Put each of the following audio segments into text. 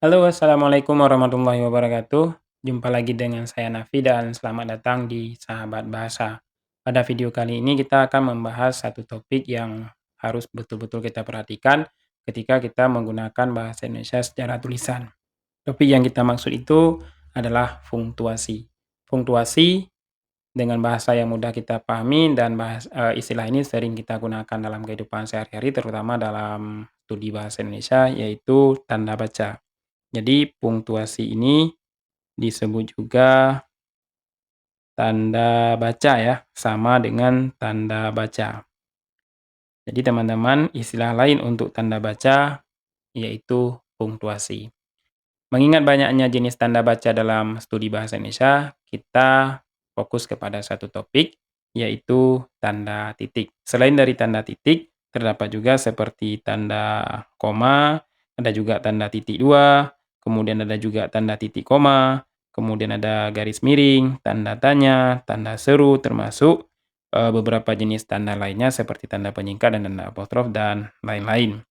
Halo, assalamualaikum warahmatullahi wabarakatuh. Jumpa lagi dengan saya Nafi dan selamat datang di Sahabat Bahasa. Pada video kali ini kita akan membahas satu topik yang harus betul-betul kita perhatikan ketika kita menggunakan bahasa Indonesia secara tulisan. Topik yang kita maksud itu adalah punktuasi. Punktuasi dengan bahasa yang mudah kita pahami dan istilah ini sering kita gunakan dalam kehidupan sehari-hari terutama dalam studi bahasa Indonesia yaitu tanda baca. Jadi punktuasi ini disebut juga tanda baca ya, sama dengan tanda baca. Jadi teman-teman, istilah lain untuk tanda baca yaitu punktuasi. Mengingat banyaknya jenis tanda baca dalam studi bahasa Indonesia, kita fokus kepada satu topik yaitu tanda titik. Selain dari tanda titik, terdapat juga seperti tanda koma, ada juga tanda titik dua, kemudian ada juga tanda titik koma, kemudian ada garis miring, tanda tanya, tanda seru, termasuk beberapa jenis tanda lainnya seperti tanda penyingkat dan tanda apostrof dan lain-lain.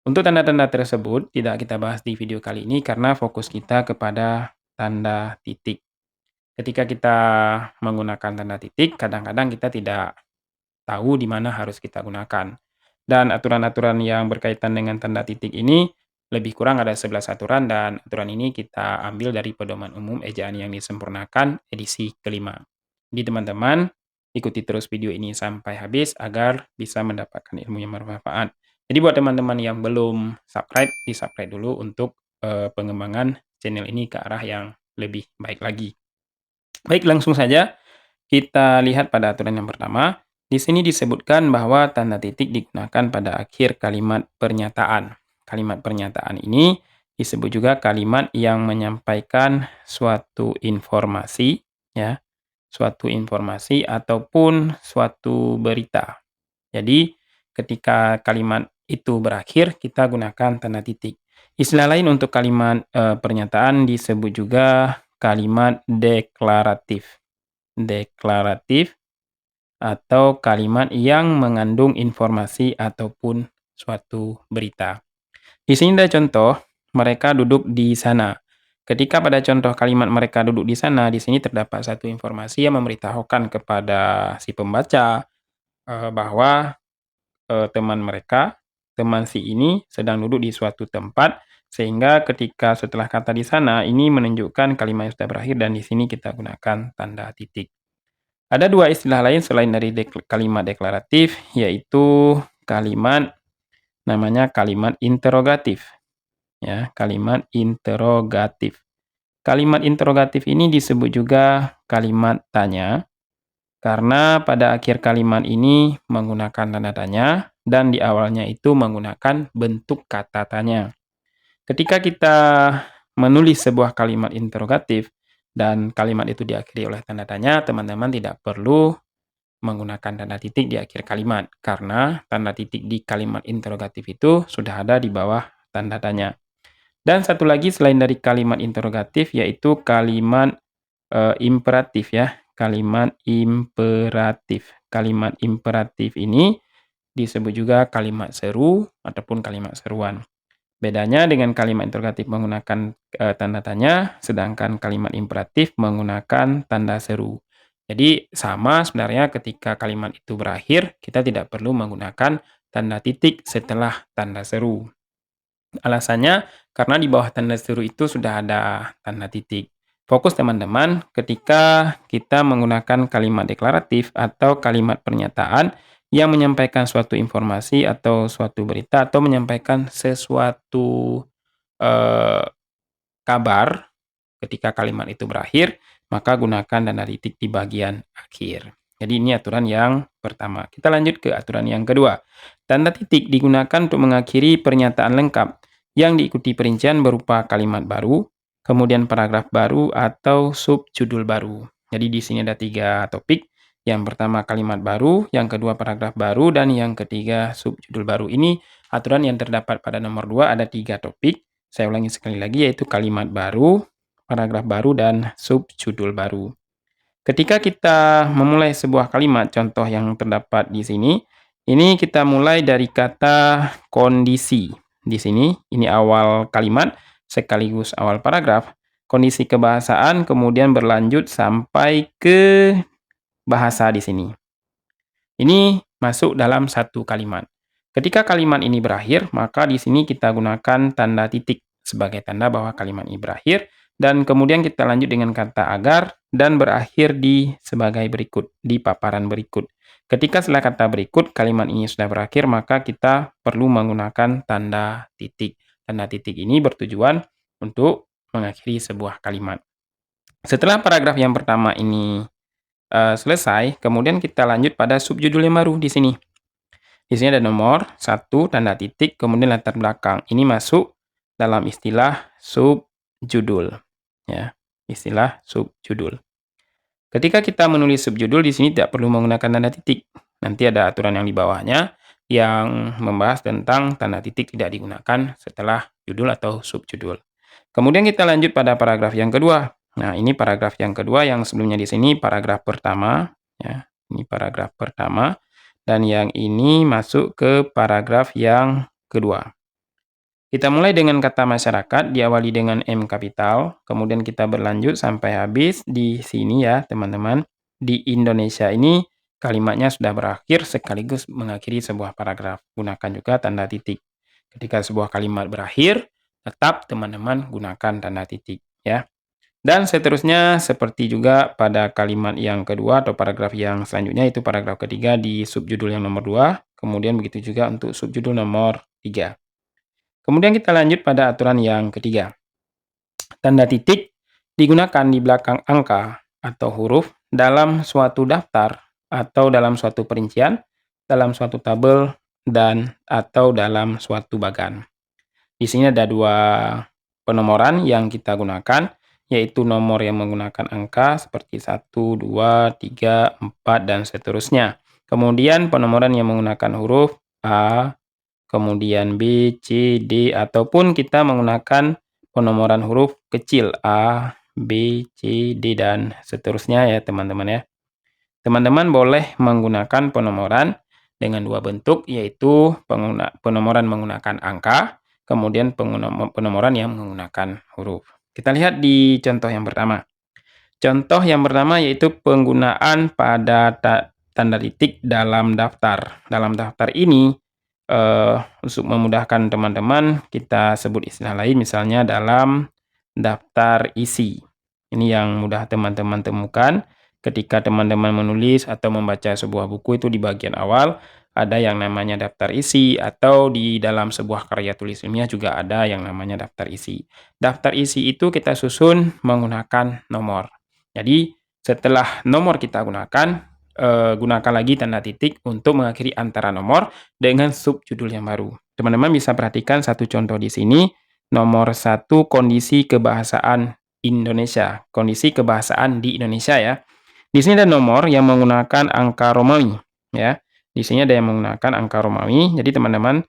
Untuk tanda-tanda tersebut tidak kita bahas di video kali ini karena fokus kita kepada tanda titik. Ketika kita menggunakan tanda titik, kadang-kadang kita tidak tahu di mana harus kita gunakan. Dan aturan-aturan yang berkaitan dengan tanda titik ini lebih kurang ada 11 aturan dan aturan ini kita ambil dari Pedoman Umum Ejaan yang Disempurnakan edisi kelima. Jadi teman-teman, ikuti terus video ini sampai habis agar bisa mendapatkan ilmu yang bermanfaat. Jadi buat teman-teman yang belum subscribe, di-subscribe dulu untuk pengembangan channel ini ke arah yang lebih baik lagi. Baik, langsung saja kita lihat pada aturan yang pertama. Di sini disebutkan bahwa tanda titik digunakan pada akhir kalimat pernyataan. Kalimat pernyataan ini disebut juga kalimat yang menyampaikan suatu informasi, ya, suatu informasi ataupun suatu berita. Jadi, ketika kalimat itu berakhir, kita gunakan tanda titik. Istilah lain untuk kalimat pernyataan disebut juga kalimat deklaratif. Deklaratif atau kalimat yang mengandung informasi ataupun suatu berita. Di sini ada contoh, mereka duduk di sana. Ketika pada contoh kalimat mereka duduk di sana, di sini terdapat satu informasi yang memberitahukan kepada si pembaca bahwa teman si ini sedang duduk di suatu tempat, sehingga ketika setelah kata di sana, ini menunjukkan kalimat yang sudah berakhir dan di sini kita gunakan tanda titik. Ada dua istilah lain selain dari kalimat deklaratif, yaitu kalimat namanya kalimat interrogatif. Ya, kalimat interrogatif. Kalimat interrogatif ini disebut juga kalimat tanya, karena pada akhir kalimat ini menggunakan tanda tanya, dan di awalnya itu menggunakan bentuk kata tanya. Ketika kita menulis sebuah kalimat interrogatif, dan kalimat itu diakhiri oleh tanda tanya, teman-teman tidak perlu menggunakan tanda titik di akhir kalimat, karena tanda titik di kalimat interrogatif itu sudah ada di bawah tanda tanya. Dan satu lagi selain dari kalimat interrogatif, yaitu kalimat imperatif ya, kalimat imperatif. Kalimat imperatif ini disebut juga kalimat seru ataupun kalimat seruan. Bedanya dengan kalimat interrogatif menggunakan tanda tanya, sedangkan kalimat imperatif menggunakan tanda seru. Jadi sama sebenarnya ketika kalimat itu berakhir, kita tidak perlu menggunakan tanda titik setelah tanda seru. Alasannya karena di bawah tanda seru itu sudah ada tanda titik. Fokus teman-teman ketika kita menggunakan kalimat deklaratif atau kalimat pernyataan yang menyampaikan suatu informasi atau suatu berita atau menyampaikan sesuatu eh, kabar ketika kalimat itu berakhir, maka gunakan tanda titik di bagian akhir. Jadi ini aturan yang pertama. Kita lanjut ke aturan yang kedua. Tanda titik digunakan untuk mengakhiri pernyataan lengkap yang diikuti perincian berupa kalimat baru, kemudian paragraf baru atau subjudul baru. Jadi di sini ada 3 topik. Yang pertama kalimat baru, yang kedua paragraf baru, dan yang ketiga subjudul baru. Ini aturan yang terdapat pada nomor 2 ada 3 topik. Saya ulangi sekali lagi yaitu kalimat baru, paragraf baru, dan subjudul baru. Ketika kita memulai sebuah kalimat, contoh yang terdapat di sini, ini kita mulai dari kata kondisi. Di sini, ini awal kalimat, sekaligus awal paragraf, kondisi kebahasaan kemudian berlanjut sampai ke bahasa di sini. Ini masuk dalam satu kalimat. Ketika kalimat ini berakhir, maka di sini kita gunakan tanda titik sebagai tanda bahwa kalimat ini berakhir, dan kemudian kita lanjut dengan kata agar dan berakhir di sebagai berikut, di paparan berikut. Ketika setelah kata berikut, kalimat ini sudah berakhir, maka kita perlu menggunakan tanda titik. Tanda titik ini bertujuan untuk mengakhiri sebuah kalimat. Setelah paragraf yang pertama ini selesai, kemudian kita lanjut pada subjudul yang baru di sini. Di sini ada nomor 1, tanda titik, kemudian latar belakang. Ini masuk dalam istilah subjudul. Ya, istilah subjudul. Ketika kita menulis subjudul, di sini tidak perlu menggunakan tanda titik. Nanti ada aturan yang di bawahnya yang membahas tentang tanda titik tidak digunakan setelah judul atau subjudul. Kemudian kita lanjut pada paragraf yang kedua. Nah, ini paragraf yang kedua, yang sebelumnya di sini paragraf pertama, ya. Ini paragraf pertama, dan yang ini masuk ke paragraf yang kedua. Kita mulai dengan kata masyarakat, diawali dengan M kapital, kemudian kita berlanjut sampai habis di sini ya, teman-teman. Di Indonesia ini kalimatnya sudah berakhir sekaligus mengakhiri sebuah paragraf. Gunakan juga tanda titik. Ketika sebuah kalimat berakhir, tetap teman-teman gunakan tanda titik ya. Dan seterusnya seperti juga pada kalimat yang kedua atau paragraf yang selanjutnya, itu paragraf ketiga di subjudul yang nomor 2, kemudian begitu juga untuk subjudul nomor 3. Kemudian kita lanjut pada aturan yang ketiga. Tanda titik digunakan di belakang angka atau huruf dalam suatu daftar atau dalam suatu perincian, dalam suatu tabel, dan atau dalam suatu bagan. Di sini ada dua penomoran yang kita gunakan, yaitu nomor yang menggunakan angka seperti 1, 2, 3, 4, dan seterusnya. Kemudian penomoran yang menggunakan huruf A, kemudian B, C, D, ataupun kita menggunakan penomoran huruf kecil A, B, C, D, dan seterusnya ya teman-teman ya. Teman-teman boleh menggunakan penomoran dengan dua bentuk, yaitu penomoran menggunakan angka, kemudian penomoran yang menggunakan huruf. Kita lihat di contoh yang pertama. Contoh yang pertama yaitu penggunaan pada tanda titik dalam daftar. Dalam daftar ini, untuk memudahkan teman-teman, kita sebut istilah lain, misalnya dalam daftar isi. Ini yang mudah teman-teman temukan ketika teman-teman menulis atau membaca sebuah buku, itu di bagian awal ada yang namanya daftar isi, atau di dalam sebuah karya tulis ilmiah juga ada yang namanya daftar isi. Daftar isi itu kita susun menggunakan nomor. Jadi setelah nomor kita gunakan, gunakan lagi tanda titik untuk mengakhiri antara nomor dengan subjudul yang baru. Teman-teman bisa perhatikan satu contoh di sini, nomor 1, kondisi kebahasaan Indonesia. Kondisi kebahasaan di Indonesia ya. Di sini ada nomor yang menggunakan angka Romawi ya. Di sini ada yang menggunakan angka Romawi. Jadi teman-teman,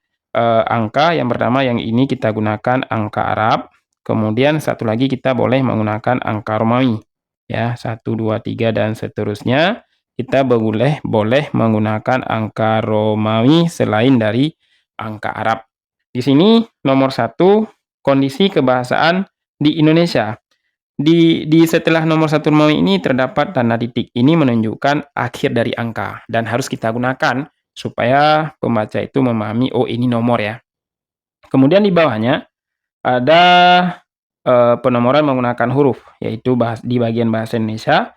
angka yang pertama yang ini kita gunakan angka Arab. Kemudian satu lagi kita boleh menggunakan angka Romawi ya, 1, 2, 3, dan seterusnya. Kita boleh menggunakan angka Romawi selain dari angka Arab. Di sini nomor 1, kondisi kebahasaan di Indonesia. Di setelah nomor 1 Romawi ini terdapat tanda titik. Ini menunjukkan akhir dari angka dan harus kita gunakan supaya pembaca itu memahami, oh ini nomor ya. Kemudian di bawahnya ada penomoran menggunakan huruf, yaitu di bagian bahasa Indonesia.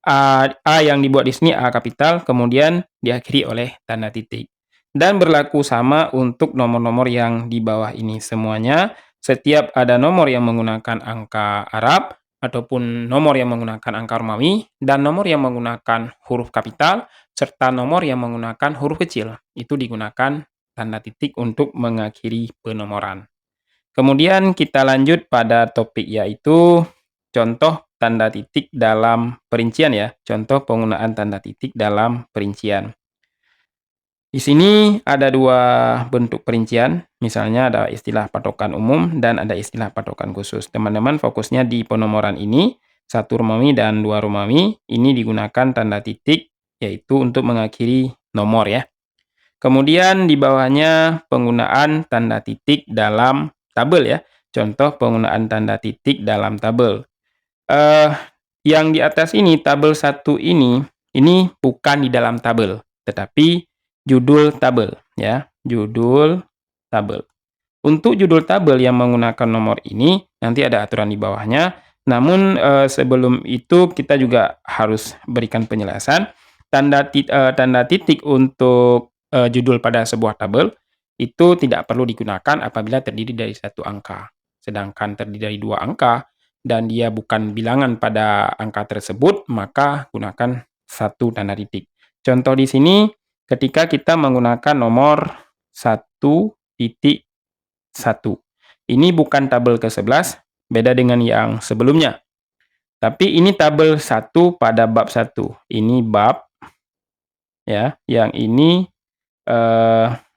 A yang dibuat di sini A kapital, kemudian diakhiri oleh tanda titik. Dan berlaku sama untuk nomor-nomor yang di bawah ini semuanya. Setiap ada nomor yang menggunakan angka Arab, ataupun nomor yang menggunakan angka Romawi, dan nomor yang menggunakan huruf kapital, serta nomor yang menggunakan huruf kecil, itu digunakan tanda titik untuk mengakhiri penomoran. Kemudian kita lanjut pada topik, yaitu contoh tanda titik dalam perincian ya. Contoh penggunaan tanda titik dalam perincian. Di sini ada dua bentuk perincian, misalnya ada istilah patokan umum dan ada istilah patokan khusus. Teman-teman fokusnya di penomoran ini, 1 Romawi dan 2 Romawi, ini digunakan tanda titik, yaitu untuk mengakhiri nomor ya. Kemudian di bawahnya penggunaan tanda titik dalam tabel ya. contoh penggunaan tanda titik dalam tabel. Eh, yang di atas ini, tabel 1 ini bukan di dalam tabel, tetapi judul tabel, ya, judul tabel. Untuk judul tabel yang menggunakan nomor ini, nanti ada aturan di bawahnya. Namun, sebelum itu kita juga harus berikan penjelasan. Tanda titik untuk, judul pada sebuah tabel, itu tidak perlu digunakan apabila terdiri dari satu angka. Sedangkan terdiri dari dua angka, dan dia bukan bilangan pada angka tersebut, maka gunakan satu tanda titik. Contoh di sini, ketika kita menggunakan nomor 1.1. Ini bukan tabel ke-11, beda dengan yang sebelumnya. Tapi ini tabel 1 pada bab 1. Ini bab, ya, yang ini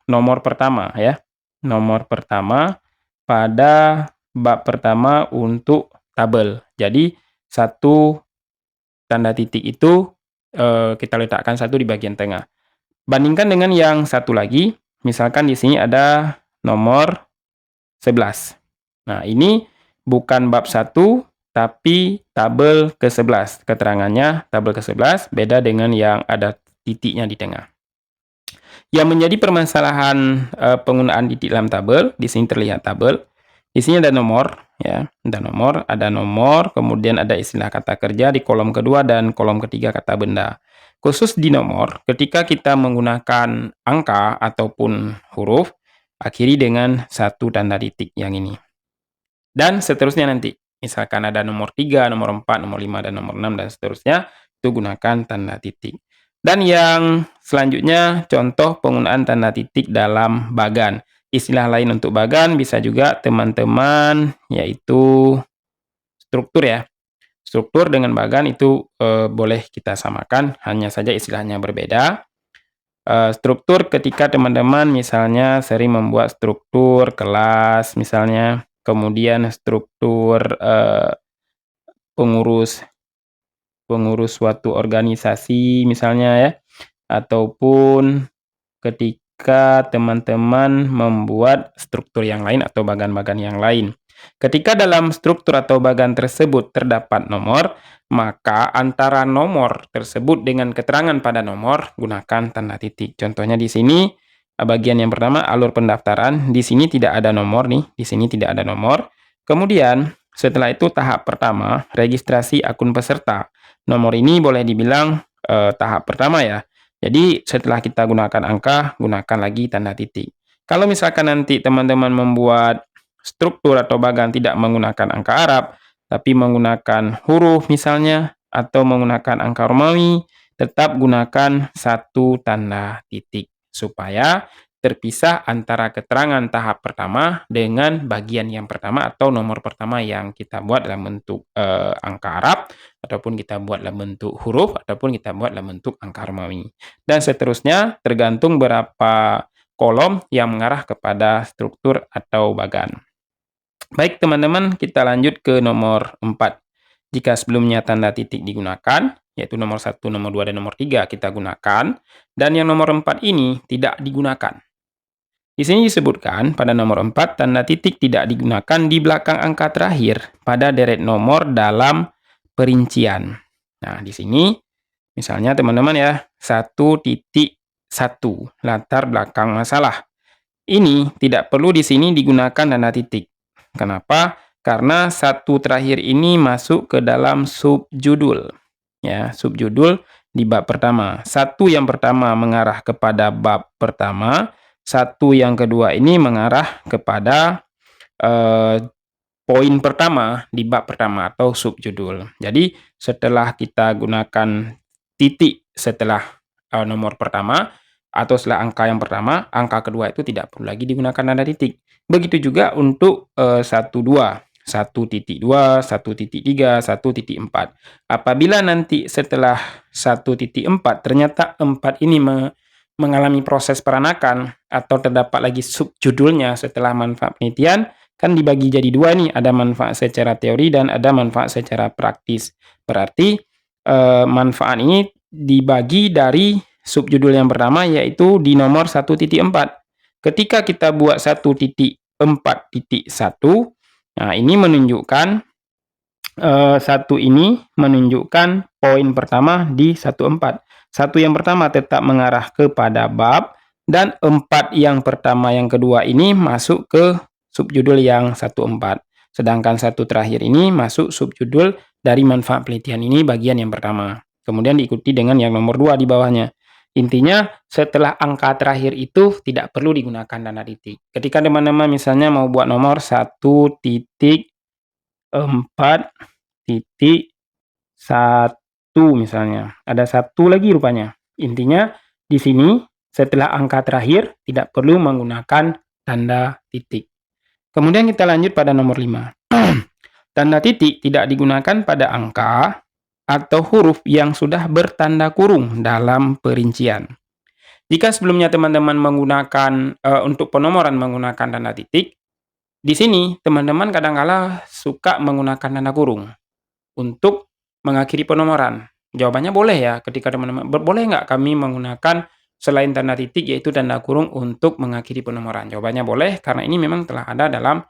nomor pertama, ya. Nomor pertama pada bab pertama untuk tabel. Jadi, satu tanda titik itu kita letakkan satu di bagian tengah. Bandingkan dengan yang satu lagi, misalkan di sini ada nomor 11. Nah, ini bukan bab 1, tapi tabel ke-11. Keterangannya tabel ke-11 beda dengan yang ada titiknya di tengah. Yang menjadi permasalahan penggunaan titik dalam tabel, di sini terlihat tabel. Di sini ada nomor, ya, ada nomor, kemudian ada istilah kata kerja di kolom kedua dan kolom ketiga kata benda. Khusus di nomor, ketika kita menggunakan angka ataupun huruf, akhiri dengan satu tanda titik yang ini. Dan seterusnya nanti. Misalkan ada nomor 3, nomor 4, nomor 5, dan nomor 6, dan seterusnya, itu gunakan tanda titik. Dan yang selanjutnya, contoh penggunaan tanda titik dalam bagan. Istilah lain untuk bagan bisa juga teman-teman, yaitu struktur, ya. Struktur dengan bagan itu boleh kita samakan, hanya saja istilahnya berbeda. Struktur ketika teman-teman misalnya sering membuat struktur kelas misalnya, kemudian struktur pengurus suatu organisasi misalnya, ya, ataupun ketika teman-teman membuat struktur yang lain atau bagan-bagan yang lain. Ketika dalam struktur atau bagan tersebut terdapat nomor, maka antara nomor tersebut dengan keterangan pada nomor gunakan tanda titik. Contohnya di sini bagian yang pertama alur pendaftaran, di sini tidak ada nomor nih, di sini tidak ada nomor. Kemudian setelah itu tahap pertama, registrasi akun peserta. Nomor ini boleh dibilang tahap pertama, ya. Jadi setelah kita gunakan angka, gunakan lagi tanda titik. Kalau misalkan nanti teman-teman membuat struktur atau bagan tidak menggunakan angka Arab, tapi menggunakan huruf misalnya, atau menggunakan angka Romawi, tetap gunakan satu tanda titik, supaya terpisah antara keterangan tahap pertama dengan bagian yang pertama atau nomor pertama yang kita buat dalam bentuk angka Arab, ataupun kita buat dalam bentuk huruf, ataupun kita buat dalam bentuk angka Romawi. Dan seterusnya tergantung berapa kolom yang mengarah kepada struktur atau bagan. Baik teman-teman, kita lanjut ke nomor 4. Jika sebelumnya tanda titik digunakan, yaitu nomor 1, nomor 2, dan nomor 3 kita gunakan, dan yang nomor 4 ini tidak digunakan. Di sini disebutkan pada nomor 4, tanda titik tidak digunakan di belakang angka terakhir pada deret nomor dalam perincian. Nah, di sini misalnya teman-teman, ya, 1.1 latar belakang masalah. Ini tidak perlu di sini digunakan tanda titik. Kenapa? Karena satu terakhir ini masuk ke dalam subjudul. Ya, subjudul di bab pertama. Satu yang pertama mengarah kepada bab pertama, satu yang kedua ini mengarah kepada poin pertama di bab pertama atau subjudul. Jadi setelah kita gunakan titik setelah nomor pertama atau setelah angka yang pertama, angka kedua itu tidak perlu lagi digunakan tanda titik. Begitu juga untuk 1, 2. 1.2, 1.3, 1.4. Apabila nanti setelah 1.4 ternyata 4 ini mengalami proses peranakan atau terdapat lagi subjudulnya setelah manfaat penelitian, kan dibagi jadi dua nih, ada manfaat secara teori dan ada manfaat secara praktis. Berarti manfaat ini dibagi dari subjudul yang pertama, yaitu di nomor 1.4. Ketika kita buat 1.4.1, Nah, ini menunjukkan satu ini menunjukkan poin pertama di 14. Satu yang pertama tetap mengarah kepada bab, dan 4 yang pertama yang kedua ini masuk ke subjudul yang 14. Sedangkan satu terakhir ini masuk subjudul dari manfaat penelitian ini bagian yang pertama. Kemudian diikuti dengan yang nomor 2 di bawahnya. Intinya setelah angka terakhir itu tidak perlu digunakan tanda titik. Ketika teman-teman misalnya mau buat nomor 1.4.1 misalnya. Ada satu lagi rupanya. Intinya di sini setelah angka terakhir tidak perlu menggunakan tanda titik. Kemudian kita lanjut pada nomor 5. Tanda titik tidak digunakan pada angka atau huruf yang sudah bertanda kurung dalam perincian. Jika sebelumnya teman-teman menggunakan untuk penomoran menggunakan tanda titik, di sini teman-teman kadang-kala suka menggunakan tanda kurung untuk mengakhiri penomoran. Jawabannya boleh ya, ketika teman-teman boleh nggak kami menggunakan selain tanda titik yaitu tanda kurung untuk mengakhiri penomoran? Jawabannya boleh, karena ini memang telah ada dalam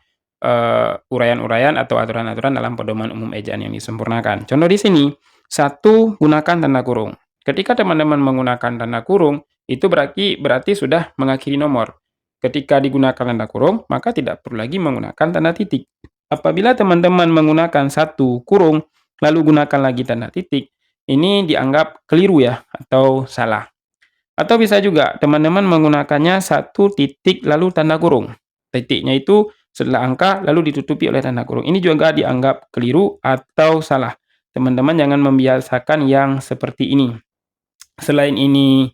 uraian-uraian atau aturan-aturan dalam pedoman umum ejaan yang disempurnakan. Contoh di sini, 1 gunakan tanda kurung. Ketika teman-teman menggunakan tanda kurung, itu berarti sudah mengakhiri nomor. Ketika digunakan tanda kurung, maka tidak perlu lagi menggunakan tanda titik. Apabila teman-teman menggunakan 1 kurung, lalu gunakan lagi tanda titik, ini dianggap keliru ya, atau salah. Atau bisa juga teman-teman menggunakannya 1 titik lalu tanda kurung. Titiknya itu setelah angka lalu ditutupi oleh tanda kurung. Ini juga dianggap keliru atau salah. Teman-teman jangan membiasakan yang seperti ini. Selain ini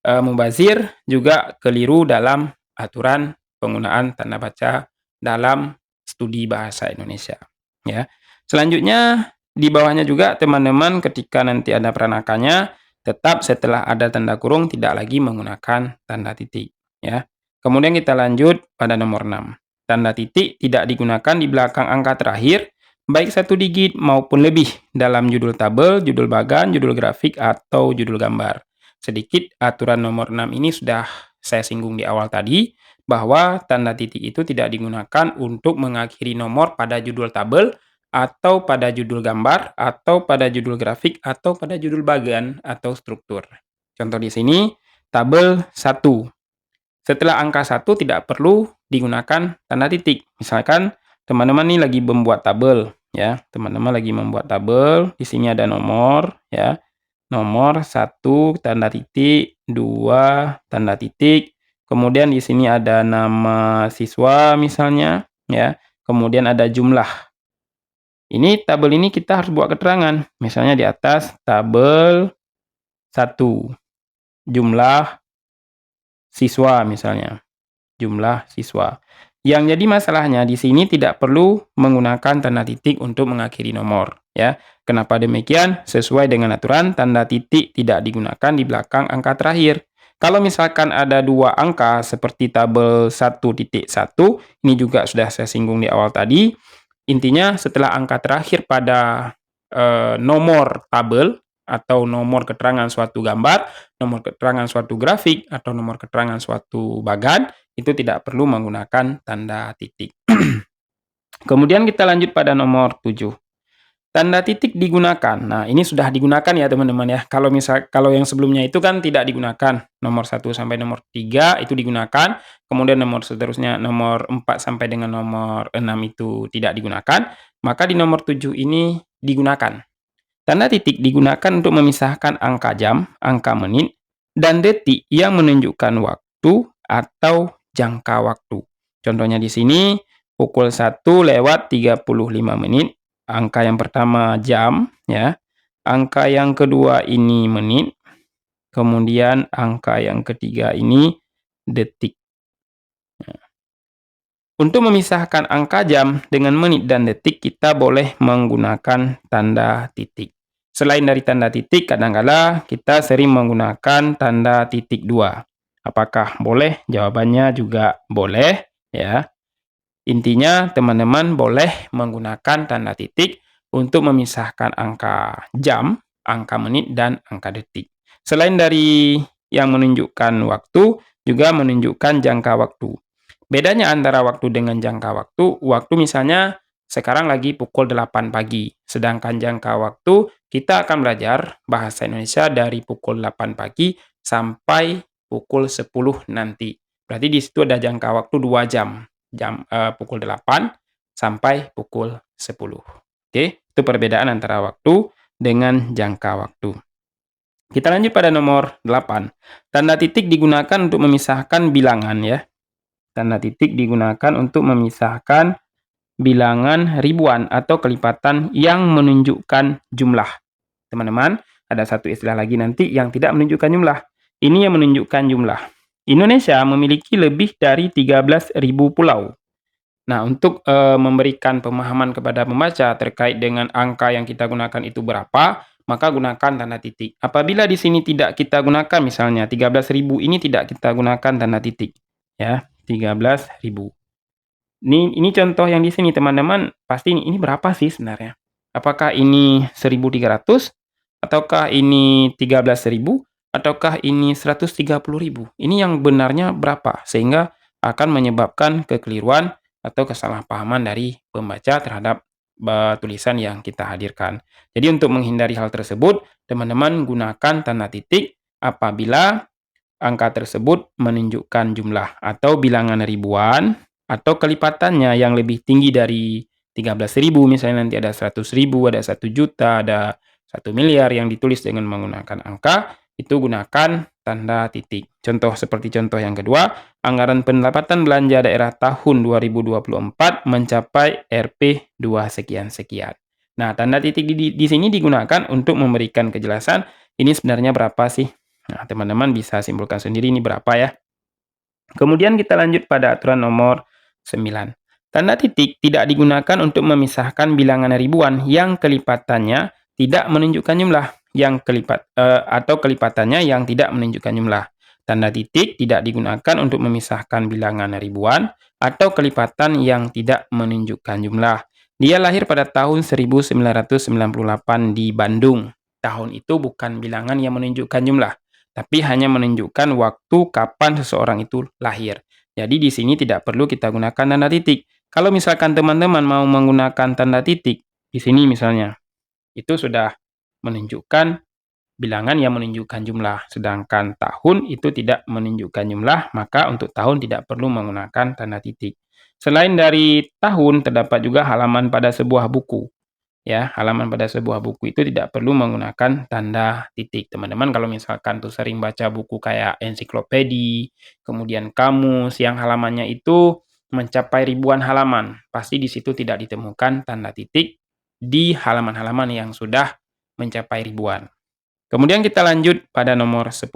mubazir, juga keliru dalam aturan penggunaan tanda baca dalam studi bahasa Indonesia. Ya. Selanjutnya di bawahnya juga teman-teman ketika nanti ada peranakanya, tetap setelah ada tanda kurung tidak lagi menggunakan tanda titik. Ya. Kemudian kita lanjut pada nomor 6. Tanda titik tidak digunakan di belakang angka terakhir, baik 1 digit maupun lebih dalam judul tabel, judul bagan, judul grafik, atau judul gambar. Sedikit aturan nomor 6 ini sudah saya singgung di awal tadi, bahwa tanda titik itu tidak digunakan untuk mengakhiri nomor pada judul tabel, atau pada judul gambar, atau pada judul grafik, atau pada judul bagan atau struktur. Contoh di sini, tabel 1. Setelah angka 1 tidak perlu digunakan tanda titik. Misalkan teman-teman nih lagi membuat tabel ya. Teman-teman lagi membuat tabel, di sini ada nomor ya. Nomor 1 tanda titik, 2 tanda titik. Kemudian di sini ada nama siswa misalnya ya. Kemudian ada jumlah. Ini tabel ini kita harus buat keterangan. Misalnya di atas tabel 1 jumlah siswa misalnya. Jumlah siswa. Yang jadi masalahnya di sini tidak perlu menggunakan tanda titik untuk mengakhiri nomor ya. Kenapa demikian? Sesuai dengan aturan tanda titik tidak digunakan di belakang angka terakhir. Kalau misalkan ada 2 angka seperti tabel 1.1, ini juga sudah saya singgung di awal tadi. Intinya setelah angka terakhir pada nomor tabel atau nomor keterangan suatu gambar, nomor keterangan suatu grafik, atau nomor keterangan suatu bagan, itu tidak perlu menggunakan tanda titik. Kemudian kita lanjut pada nomor 7. Tanda titik digunakan. Nah, ini sudah digunakan ya teman-teman ya. Kalau yang sebelumnya itu kan tidak digunakan. Nomor 1 sampai nomor 3 itu digunakan. Kemudian nomor seterusnya nomor 4 sampai dengan nomor 6 itu tidak digunakan. Maka di nomor 7 ini digunakan. Tanda titik digunakan untuk memisahkan angka jam, angka menit, dan detik yang menunjukkan waktu atau jangka waktu. Contohnya di sini, pukul 1:35 menit, angka yang pertama jam, ya. Angka yang kedua ini menit, kemudian angka yang ketiga ini detik. Untuk memisahkan angka jam dengan menit dan detik, kita boleh menggunakan tanda titik. Selain dari tanda titik, kadang-kala kita sering menggunakan tanda titik 2. Apakah boleh? Jawabannya juga boleh, ya. Intinya, teman-teman boleh menggunakan tanda titik untuk memisahkan angka jam, angka menit, dan angka detik. Selain dari yang menunjukkan waktu, juga menunjukkan jangka waktu. Bedanya antara waktu dengan jangka waktu misalnya sekarang lagi pukul 8 pagi. Sedangkan jangka waktu kita akan belajar bahasa Indonesia dari pukul 8 pagi sampai pukul 10 nanti. Berarti di situ ada jangka waktu 2 jam. Pukul 8 sampai pukul 10. Oke, itu perbedaan antara waktu dengan jangka waktu. Kita lanjut pada nomor 8. Tanda titik digunakan untuk memisahkan bilangan ya. Tanda titik digunakan untuk memisahkan bilangan ribuan atau kelipatan yang menunjukkan jumlah. Teman-teman, ada satu istilah lagi nanti yang tidak menunjukkan jumlah. Ini yang menunjukkan jumlah. Indonesia memiliki lebih dari 13.000 pulau. Nah, untuk memberikan pemahaman kepada pembaca terkait dengan angka yang kita gunakan itu berapa, maka gunakan tanda titik. Apabila di sini tidak kita gunakan, misalnya 13.000 ini tidak kita gunakan tanda titik. Ya, 13.000. Ini contoh yang di sini, teman-teman. Pasti ini berapa sih sebenarnya? Apakah ini 1.300? Ataukah ini 13.000? Ataukah ini 130.000? Ini yang benarnya berapa? Sehingga akan menyebabkan kekeliruan atau kesalahpahaman dari pembaca terhadap tulisan yang kita hadirkan. Jadi untuk menghindari hal tersebut, teman-teman gunakan tanda titik apabila angka tersebut menunjukkan jumlah atau bilangan ribuan atau kelipatannya yang lebih tinggi dari 13.000, misalnya nanti ada 100.000, ada 1 juta, ada 1 miliar yang ditulis dengan menggunakan angka, itu gunakan tanda titik. Contoh seperti contoh yang kedua, anggaran pendapatan belanja daerah tahun 2024 mencapai Rp 2 sekian-sekian. Nah, tanda titik di sini digunakan untuk memberikan kejelasan ini sebenarnya berapa sih. Nah, teman-teman bisa simpulkan sendiri ini berapa ya. Kemudian kita lanjut pada aturan nomor 9. Tanda titik tidak digunakan untuk memisahkan bilangan ribuan yang kelipatannya tidak menunjukkan jumlah atau kelipatannya yang tidak menunjukkan jumlah. Tanda titik tidak digunakan untuk memisahkan bilangan ribuan atau kelipatan yang tidak menunjukkan jumlah. Dia lahir pada tahun 1998 di Bandung. Tahun itu bukan bilangan yang menunjukkan jumlah, tapi hanya menunjukkan waktu kapan seseorang itu lahir. Jadi di sini tidak perlu kita gunakan tanda titik. Kalau misalkan teman-teman mau menggunakan tanda titik, di sini misalnya, itu sudah menunjukkan bilangan yang menunjukkan jumlah. Sedangkan tahun itu tidak menunjukkan jumlah, maka untuk tahun tidak perlu menggunakan tanda titik. Selain dari tahun, terdapat juga halaman pada sebuah buku. Ya, halaman pada sebuah buku itu tidak perlu menggunakan tanda titik. Teman-teman kalau misalkan tuh sering baca buku kayak ensiklopedi, kemudian kamus yang halamannya itu mencapai ribuan halaman, pasti di situ tidak ditemukan tanda titik di halaman-halaman yang sudah mencapai ribuan. Kemudian kita lanjut pada nomor 10.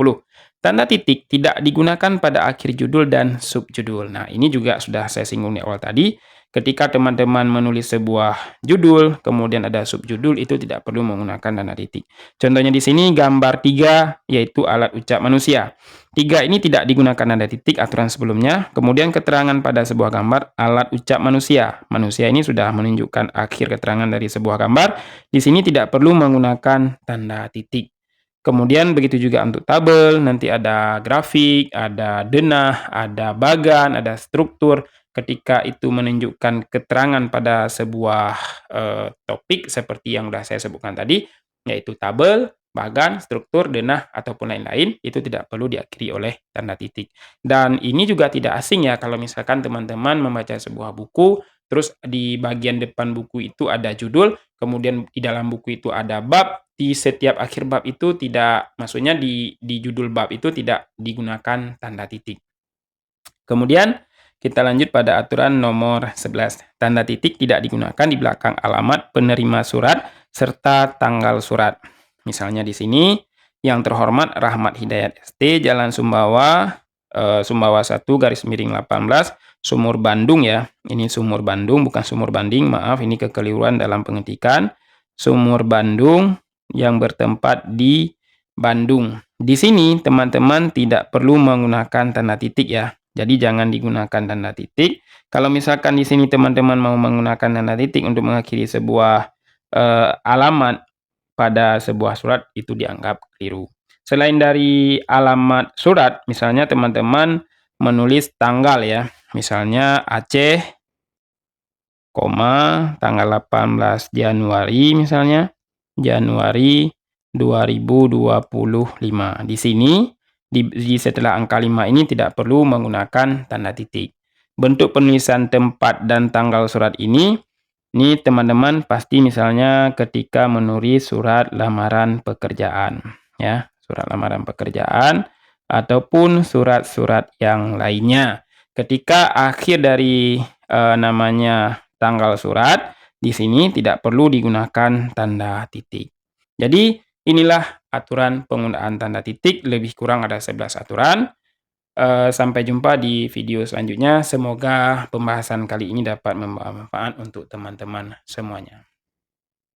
Tanda titik tidak digunakan pada akhir judul dan subjudul. Nah, ini juga sudah saya singgung di awal tadi. Ketika teman-teman menulis sebuah judul, kemudian ada subjudul, itu tidak perlu menggunakan tanda titik. Contohnya di sini gambar 3, yaitu alat ucap manusia. 3 ini tidak digunakan tanda titik aturan sebelumnya. Kemudian keterangan pada sebuah gambar alat ucap manusia. Manusia ini sudah menunjukkan akhir keterangan dari sebuah gambar. Di sini tidak perlu menggunakan tanda titik. Kemudian begitu juga untuk tabel, nanti ada grafik, ada denah, ada bagan, ada struktur. Ketika itu menunjukkan keterangan pada sebuah topik seperti yang sudah saya sebutkan tadi, yaitu tabel, bagan, struktur, denah, ataupun lain-lain, itu tidak perlu diakhiri oleh tanda titik. Dan ini juga tidak asing ya kalau misalkan teman-teman membaca sebuah buku, terus di bagian depan buku itu ada judul, kemudian di dalam buku itu ada bab, di setiap akhir bab itu tidak, maksudnya di judul bab itu tidak digunakan tanda titik. Kemudian kita lanjut pada aturan nomor 11. Tanda titik tidak digunakan di belakang alamat penerima surat serta tanggal surat. Misalnya di sini, yang terhormat Rahmat Hidayat ST, Jalan Sumbawa, Sumbawa 1 garis miring 18, Sumur Bandung ya. Ini Sumur Bandung, bukan Sumur Banding. Maaf, ini kekeliruan dalam pengetikan. Sumur Bandung yang bertempat di Bandung. Di sini teman-teman tidak perlu menggunakan tanda titik ya. Jadi jangan digunakan tanda titik. Kalau misalkan di sini teman-teman mau menggunakan tanda titik untuk mengakhiri sebuah alamat pada sebuah surat, itu dianggap keliru. Selain dari alamat surat, misalnya teman-teman menulis tanggal ya. Misalnya Aceh koma, tanggal 18 Januari misalnya, Januari 2025. Di sini, setelah angka 5 ini tidak perlu menggunakan tanda titik. Bentuk penulisan tempat dan tanggal surat ini teman-teman pasti misalnya ketika menulis surat lamaran pekerjaan, ya, surat lamaran pekerjaan ataupun surat-surat yang lainnya. Ketika akhir dari namanya tanggal surat, di sini tidak perlu digunakan tanda titik. Jadi, inilah aturan penggunaan tanda titik, lebih kurang ada 11 aturan. Sampai jumpa di video selanjutnya. Semoga pembahasan kali ini dapat membawa manfaat untuk teman-teman semuanya.